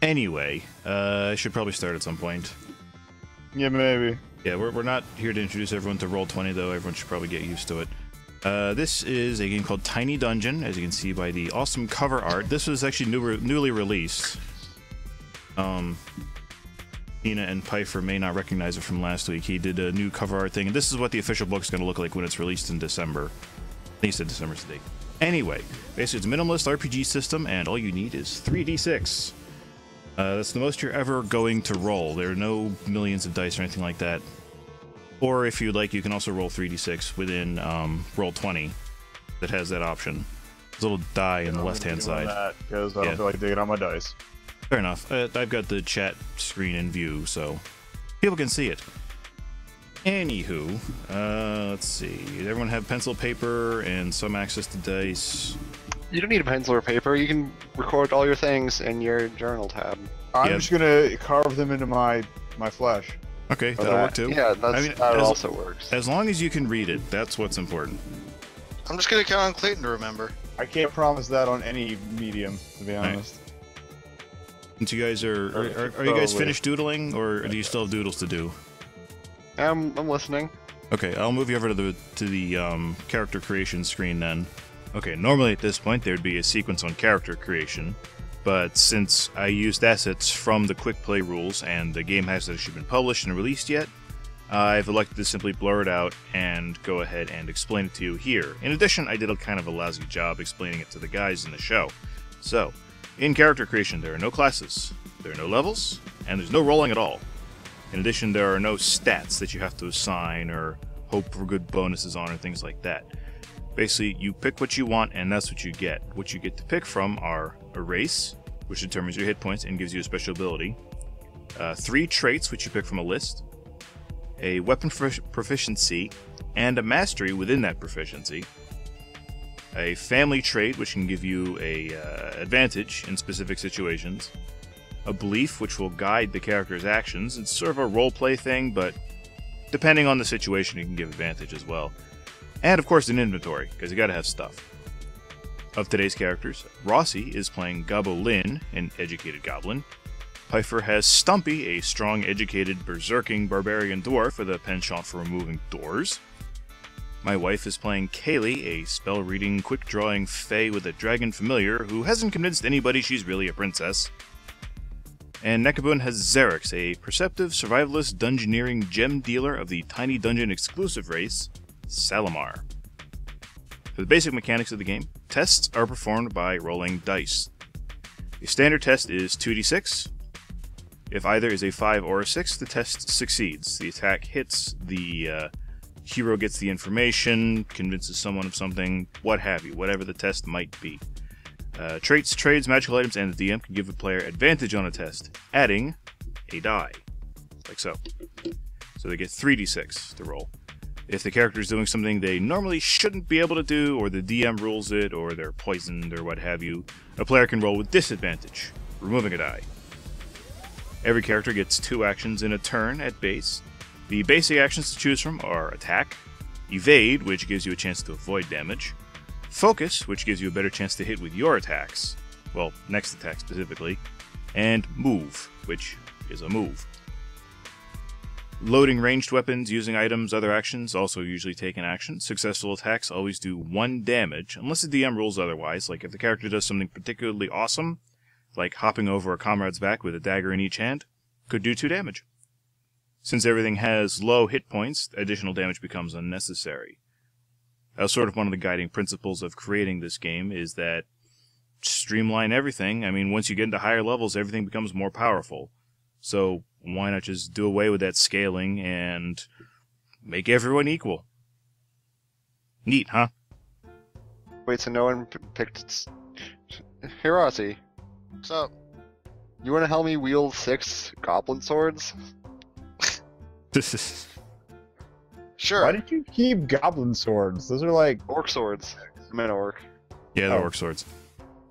Anyway, I should probably start at some point. Yeah, maybe. Yeah, we're not here to introduce everyone to Roll20, though. Everyone should probably get used to it. This is a game called Tiny Dungeon, as you can see by the awesome cover art. This was actually newly released. Tina and Pfeiffer may not recognize it from last week. He did a new cover art thing, and this is what the official book's going to look like when it's released in December. At least in December's the date. Anyway, basically it's a minimalist RPG system, and all you need is 3d6. That's the most you're ever going to roll. There are no millions of dice or anything like that. Or if you'd like, you can also roll 3d6 within Roll20 that has that option. There's a little die on the left-hand side. Because I don't feel like digging on my dice. Fair enough. I've got the chat screen in view, so people can see it. Anywho, let's see. Does everyone have pencil, paper, and some access to dice? You don't need a pencil or paper. You can record all your things in your journal tab. I'm just gonna carve them into my flesh. Okay, that'll work too. Yeah, that also works. As long as you can read it, that's what's important. I'm just gonna count on Clayton to remember. I can't promise that on any medium, to be honest. Right. Since you guys are you guys finished doodling, or do you still have doodles to do? I'm listening. Okay, I'll move you over to the character creation screen then. Okay, normally at this point there'd be a sequence on character creation, but since I used assets from the quick play rules and the game hasn't actually been published and released yet, I've elected to simply blur it out and go ahead and explain it to you here. In addition, I did a kind of a lousy job explaining it to the guys in the show. So, in character creation there are no classes, there are no levels, and there's no rolling at all. In addition, there are no stats that you have to assign or hope for good bonuses on or things like that. Basically, you pick what you want and that's what you get. What you get to pick from are a race, which determines your hit points and gives you a special ability, 3 traits, which you pick from a list, a weapon proficiency, and a mastery within that proficiency, a family trait, which can give you a advantage in specific situations, a belief, which will guide the character's actions. It's sort of a role-play thing, but depending on the situation, you can give advantage as well. And, of course, an inventory, because you gotta have stuff. Of today's characters, Rossi is playing Gabo Lin, an educated goblin. Pfeiffer has Stumpy, a strong, educated, berserking barbarian dwarf with a penchant for removing doors. My wife is playing Kaylee, a spell-reading, quick-drawing fae with a dragon familiar who hasn't convinced anybody she's really a princess. And Nekabun has Xerix, a perceptive, survivalist, dungeoneering gem dealer of the Tiny Dungeon exclusive race, Salamar. For the basic mechanics of the game, tests are performed by rolling dice. The standard test is 2d6. If either is a 5 or a 6, the test succeeds. The attack hits, the hero gets the information, convinces someone of something, what have you, whatever the test might be. Traits, trades, magical items, and the DM can give a player advantage on a test, adding a die, like so. So they get 3d6 to roll. If the character is doing something they normally shouldn't be able to do, or the DM rules it, or they're poisoned, or what have you, a player can roll with disadvantage, removing a die. Every character gets 2 actions in a turn at base. The basic actions to choose from are Attack, Evade, which gives you a chance to avoid damage, Focus, which gives you a better chance to hit with your attacks, well, next attack specifically, and Move, which is a move. Loading ranged weapons, using items, other actions also usually take an action. Successful attacks always do 1 damage, unless the DM rules otherwise, like if the character does something particularly awesome, like hopping over a comrade's back with a dagger in each hand, could do 2 damage. Since everything has low hit points, additional damage becomes unnecessary. Sort of one of the guiding principles of creating this game is that streamline everything. I mean, once you get into higher levels, everything becomes more powerful. So why not just do away with that scaling and make everyone equal? Neat, huh? Wait, so no one picked Hirasi. What's up? You want to help me wield 6 goblin swords? Sure. Why did you keep goblin swords? Those are like Orc swords. I meant orc. Yeah, they're orc swords.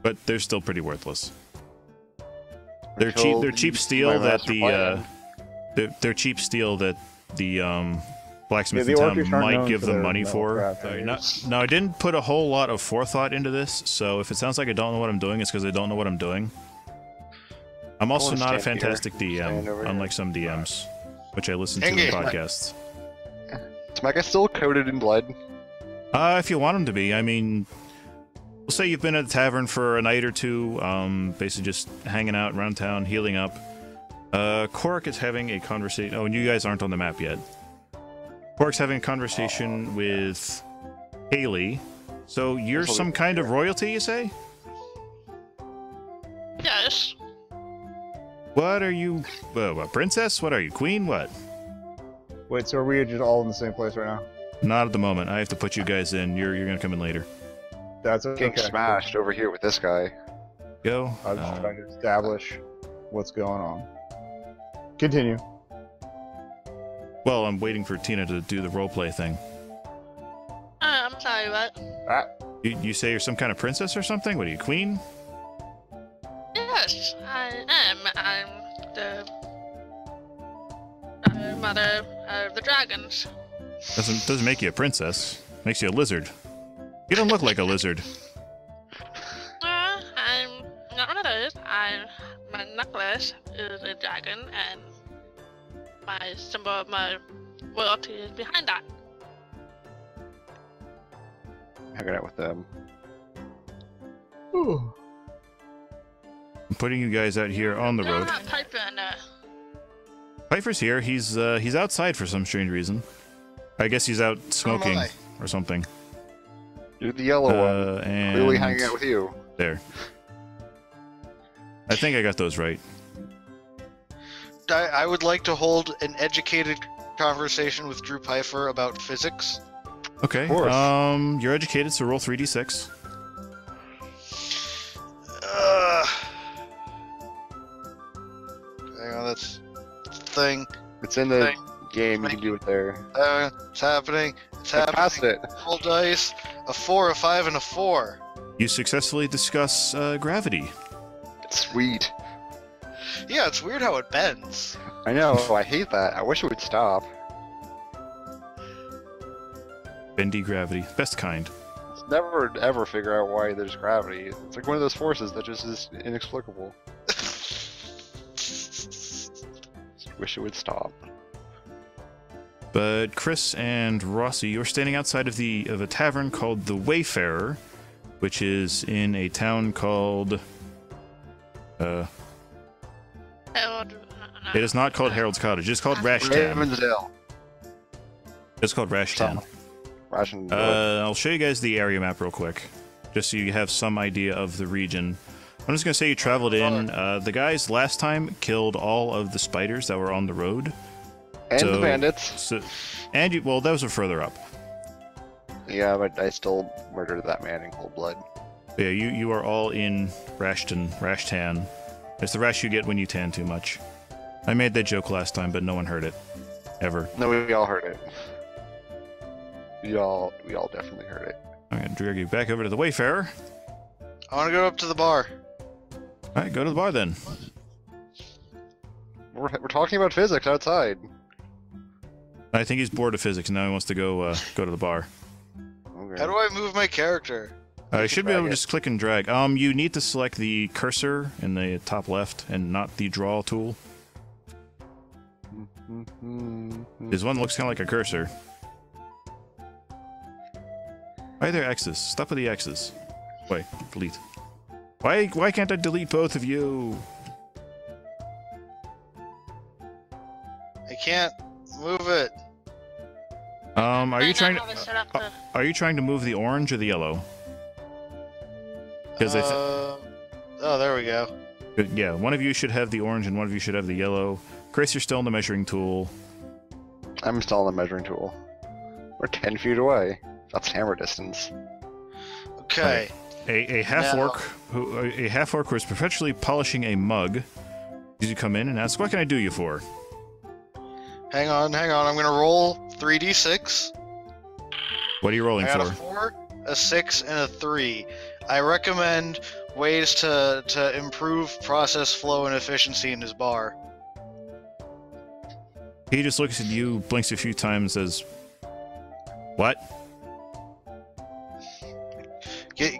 But they're still pretty worthless. They're cheap. They're cheap steel that they're cheap steel that the blacksmith in town might give them money for. Now, I didn't put a whole lot of forethought into this, so if it sounds like I don't know what I'm doing, it's because I don't know what I'm doing. I'm also wanna not a stand here. fantastic DM, Stand over unlike here. some DMs, which I listen to in Engage. podcasts. Is my guy still coated in blood? If you want him to be, I mean, we'll say you've been at the tavern for a night or two, basically just hanging out around town, healing up. Korik is having a conversation. Oh, and you guys aren't on the map yet. Korik's having a conversation with Haley. So you're some kind of royalty, you say? Yes. What are you? A princess? What are you? Queen? What? Wait, so are we just all in the same place right now? Not at the moment. I have to put you guys in. You're gonna come in later. That's okay. Getting smashed over here with this guy. Go. I'm just trying to establish what's going on. Continue. Well, I'm waiting for Tina to do the roleplay thing. I'm sorry, what? Ah, You say you're some kind of princess or something? What are you, queen? Yes, I am. I'm the mother of the dragons. Doesn't make you a princess. Makes you a lizard. You don't look like a lizard. I'm not one of those. My necklace is a dragon, and my symbol of my royalty is behind that. Hanging out with them. whew. I'm putting you guys out here on the No, road. not Piper, no. Piper's here. He's outside for some strange reason. I guess he's out smoking I? or something. You're the yellow one. And Clearly hanging out with you. there. I think I got those right. I would like to hold an educated conversation with Drew Pfeiffer about physics. Okay. course. You're educated, so roll 3d6. Hang on, that's thing. It's in the Thing. game. You can do it there. It's happening. It's I happening. passed it. Roll dice. A 4, a 5, and a 4. You successfully discuss gravity. It's sweet. Yeah, it's weird how it bends. I know. I hate that. I wish it would stop. Bendy gravity. Best kind. It's never ever figure out why there's gravity. It's like one of those forces that just is inexplicable. Just wish it would stop. But Chris and Rossi, you're standing outside of a tavern called the Wayfarer, which is in a town called Harold, it is not called Harold's Cottage. It's called Rashtan. Ravensdale. It's called Rashtan. Ration. I'll show you guys the area map real quick, just so you have some idea of the region. I'm just gonna say you traveled in. The guys last time killed all of the spiders that were on the road. and so- the bandits. So, and well, those are further up. Yeah, but I still murdered that man in cold blood. Yeah, you are all in Rashtan. It's the rash you get when you tan too much. I made that joke last time, but no one heard it. Ever. No, we all heard it. We all definitely heard it. I'm gonna drag you back over to the Wayfarer. I want to go up to the bar. Alright, go to the bar then. We're talking about physics outside. I think he's bored of physics and now he wants to go to the bar. Okay. How do I move my character? I should be able to drag it. just click and drag. You need to select the cursor in the top left and not the draw tool. There's one that looks kind of like a cursor. Why are there X's? Stop with the X's. Wait, delete. Why can't I delete both of you? I can't move it. Are you trying have it to set up to- are you trying to move the orange or the yellow? Because oh, there we go. yeah, one of you should have the orange and one of you should have the yellow. Chris, you're still in the measuring tool. I'm still on the measuring tool. We're 10 feet away. That's hammer distance. Okay. A half orc who is perpetually polishing a mug. Did you come in and ask, "What can I do you for?" Hang on. I'm gonna roll 3d6. What are you rolling I got a for? 4, a 6, and a 3. I recommend ways to improve process flow and efficiency in his bar. He just looks at you, blinks a few times, says, "What?"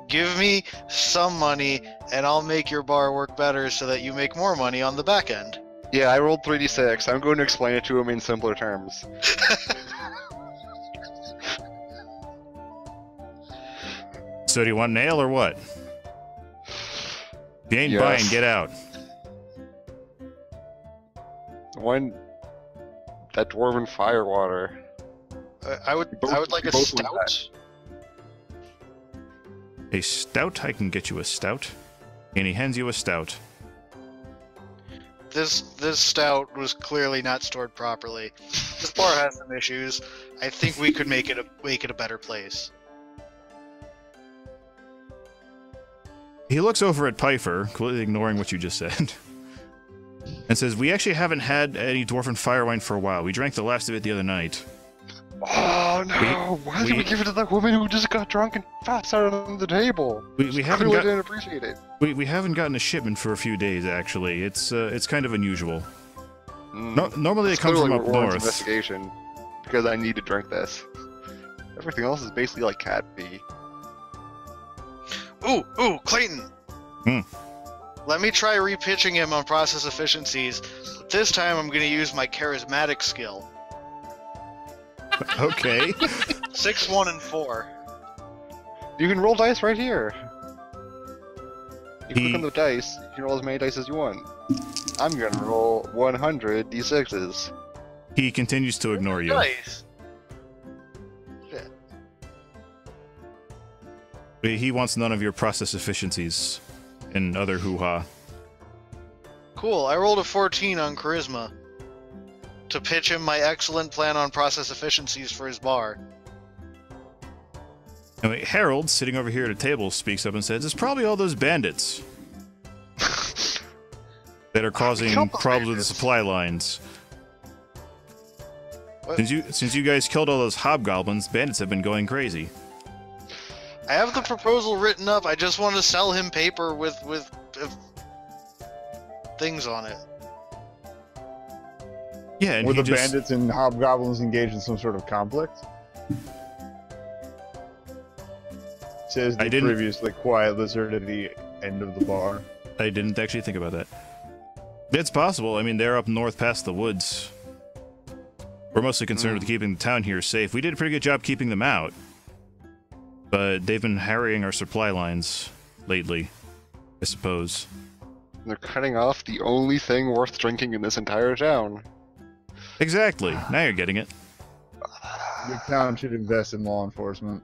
Give me some money and I'll make your bar work better so that you make more money on the back end. Yeah, I rolled 3d6. I'm going to explain it to him in simpler terms. So do you want nail or what? If you ain't Yes. buying, get out. That dwarven firewater. I would like a both want stout. A stout? I can get you a stout. And he hands you a stout. This stout was clearly not stored properly. This bar has some issues. I think we could make it a better place. He looks over at Piper, completely ignoring what you just said, and says, "We actually haven't had any dwarven fire wine for a while. We drank the last of it the other night." Oh no! Why did we give it to that woman who just got drunk and passed out on the table? We haven't Clearly got, didn't appreciate it. we haven't gotten a shipment for a few days, actually. It's kind of unusual. No, normally they come from up north. Investigation, because I need to drink this. Everything else is basically like cat pee. Ooh, Clayton! Let me try repitching him on process efficiencies, but this time I'm gonna use my charismatic skill. Okay. 6, 1, and 4. You can roll dice right here. You click on the dice, you can roll as many dice as you want. I'm gonna roll 100 d6s. He continues to ignore you. Nice. He wants none of your process efficiencies and other hoo-ha. Cool, I rolled a 14 on charisma to pitch him my excellent plan on process efficiencies for his bar. Anyway, Harold, sitting over here at a table, speaks up and says, "It's probably all those bandits that are causing problems with the supply lines. What? Since you guys killed all those hobgoblins, bandits have been going crazy." I have the proposal written up, I just want to sell him paper with things on it. Yeah, and Were he the just, bandits and hobgoblins engaged in some sort of conflict? Says I the didn't- previously quiet lizard at the end of the bar. I didn't actually think about that. It's possible. I mean, they're up north past the woods. We're mostly concerned with keeping the town here safe. We did a pretty good job keeping them out, but they've been harrying our supply lines lately, I suppose. They're cutting off the only thing worth drinking in this entire town. Exactly. Now you're getting it. Your town should invest in law enforcement.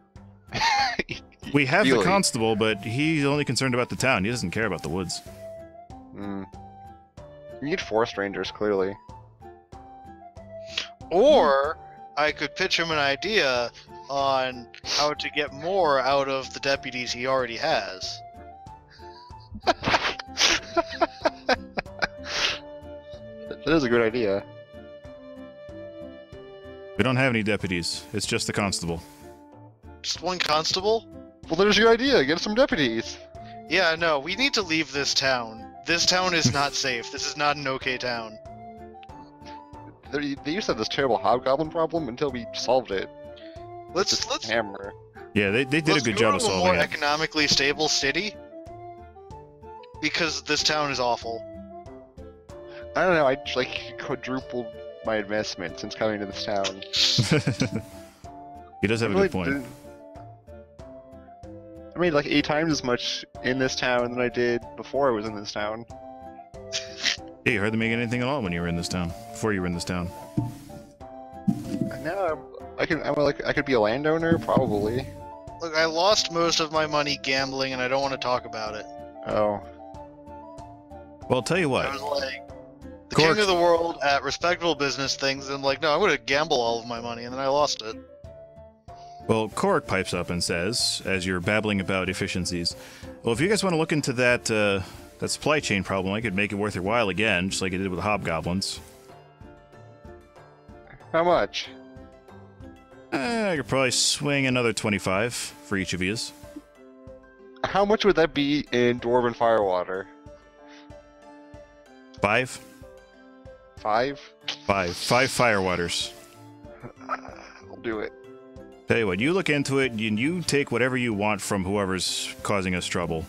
We have the Really? constable, but he's only concerned about the town. He doesn't care about the woods. You need 4 strangers, clearly. Or I could pitch him an idea on how to get more out of the deputies he already has. That is a good idea. We don't have any deputies. It's just the constable. Just one constable? Well, there's your idea. Get some deputies. Yeah, no, we need to leave this town. This town is not safe. This is not an okay town. They used to have this terrible hobgoblin problem until we solved it. Let's Hammer. Yeah, they did a let's good go job of to a solving more it. economically stable city. Because this town is awful. I don't know. I like quadrupled my investment since coming to this town. He does have a good point. I made like 8 times as much in this town than I did before I was in this town. Hey, you hardly make anything at all when you were in this town. Before you were in this town. Now I could be a landowner probably. Look, I lost most of my money gambling and I don't want to talk about it. Oh, Well, I'll tell you I what. was like, the Cork. king of the world at respectable business things, and I'm like, no, I'm going to gamble all of my money, and then I lost it. Well, Cork pipes up and says, as you're babbling about efficiencies, well, if you guys want to look into that supply chain problem, I could make it worth your while again, just like I did with the hobgoblins. how much? I could probably swing another 25 for each of yous. How much would that be in dwarven firewater? 5? 5? 5 firewaters. I'll do it. Tell you what, you look into it, and you take whatever you want from whoever's causing us trouble.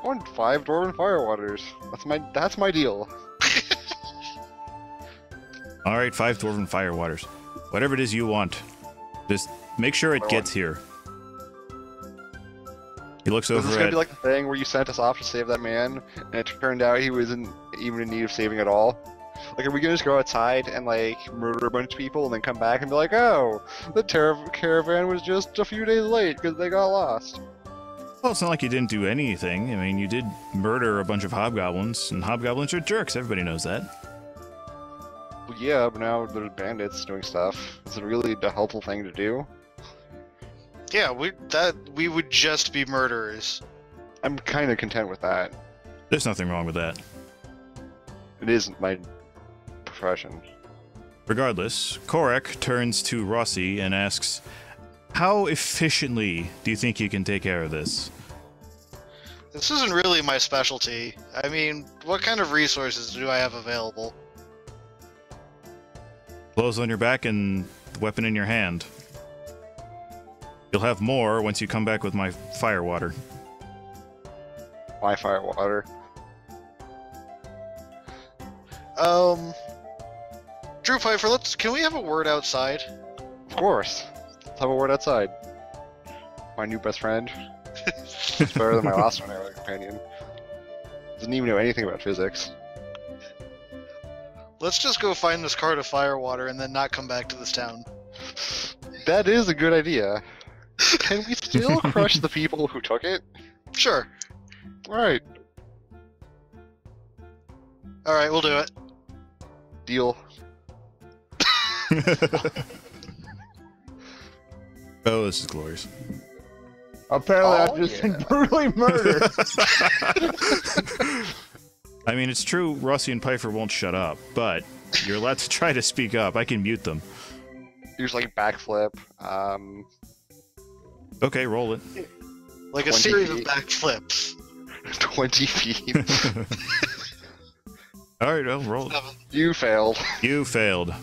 I want 5 dwarven firewaters. That's my deal. All right, 5 dwarven firewaters. Whatever it is you want, just make sure it gets here. He looks This is over gonna at. be like the thing where you sent us off to save that man, and it turned out he wasn't even in need of saving at all. Like, are we gonna just go outside and like murder a bunch of people and then come back and be like, oh, the caravan was just a few days late because they got lost? Well, it's not like you didn't do anything. I mean, you did murder a bunch of hobgoblins, and hobgoblins are jerks. Everybody knows that. Well, yeah, but now there's bandits doing stuff. Is it really a helpful thing to do? Yeah, we would just be murderers. I'm kind of content with that. There's nothing wrong with that. It isn't my profession. Regardless, Korak turns to Rossi and asks, how efficiently do you think you can take care of this? This isn't really my specialty. I mean, what kind of resources do I have available? Clothes on your back and the weapon in your hand. You'll have more once you come back with my firewater. My firewater. Drew Pfeiffer, can we have a word outside? Of course. Let's have a word outside. My new best friend. It's better than my last one, I had a companion. Doesn't even know anything about physics. Let's just go find this cart of firewater and then not come back to this town. That is a good idea. Can we still crush the people who took it? Sure. Alright. Alright, we'll do it. Deal. Oh, this is glorious. Apparently, Oh, I've just been yeah. brutally murdered. I mean, it's true Rossi and Pfeiffer won't shut up, but you're allowed to try to speak up. I can mute them. Here's like backflip. Okay, roll it. Like a 20 series of feet. backflips. 20 feet. All right, well, roll it. You failed. You failed.